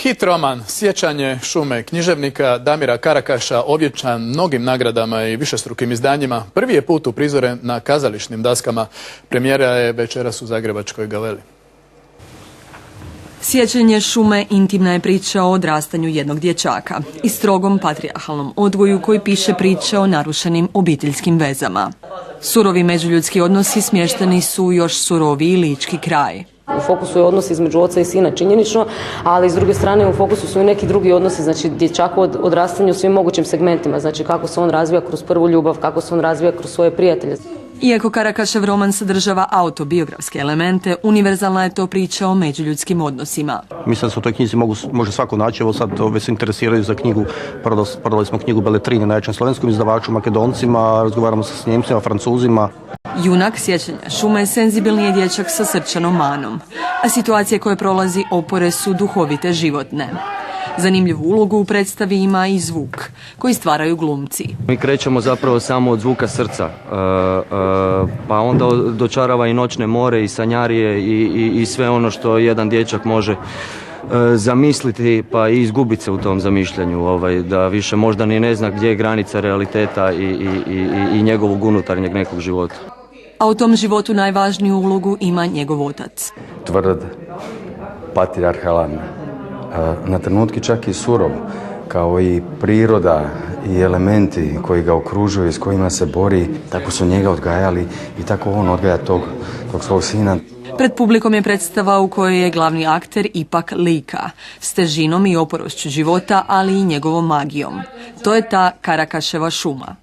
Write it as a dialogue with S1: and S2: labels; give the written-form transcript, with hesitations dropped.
S1: Hit roman Sjećanje šume književnika Damira Karakaša ovjenčan mnogim nagradama i višestrukim izdanjima prvi je put uprizoren na kazališnim daskama. Premijera je večeras u Zagrebačkoj galeriji.
S2: Sjećanje šume intimna je priča o odrastanju jednog dječaka i strogom patrijarhalnom odgoju koji piše priče o narušenim obiteljskim vezama. Surovi međuljudski odnosi smješteni su u još suroviji lički kraj.
S3: U fokusu je odnos između oca i sina činjenično, ali s druge strane u fokusu su i neki drugi odnosi, znači dječako odrastanje u svim mogućim segmentima, znači kako se on razvija kroz prvu ljubav, kako se on razvija kroz svoje prijatelje.
S2: Iako Karakašev roman sadržava autobiografske elemente, univerzalna je to priča o međuljudskim odnosima.
S4: Mislim da se u toj knjizi može svako naći, evo sad se interesiraju za knjigu, prodali smo knjigu Beletrini, najvećem slovenskom izdavaču, Makedoncima, razgovaramo sa Njemcima, Francuzima.
S2: Junak Sjećanja šume je senzibilni je dječak sa srčanom manom, a situacije koje prolazi opore su duhovite, životne. Zanimljivu ulogu u predstavi ima i zvuk, koji stvaraju glumci.
S5: Mi krećemo zapravo samo od zvuka srca, pa onda dočarava i noćne more i sanjarije i sve ono što jedan dječak može zamisliti pa i izgubiti se u tom zamišljanju, da više možda ni ne zna gdje je granica realiteta i njegovog unutarnjeg nekog života.
S2: A u tom životu najvažniju ulogu ima njegov otac.
S6: Tvrd, patrijarhalan, na trenutke čak i surov, kao i priroda i elementi koji ga okružuju i s kojima se bori, tako su njega odgajali i tako on odgaja tog svog sina.
S2: Pred publikom je predstava u kojoj je glavni akter ipak lika, s težinom i oporošću života, ali i njegovom magijom. To je ta Karakaševa šuma.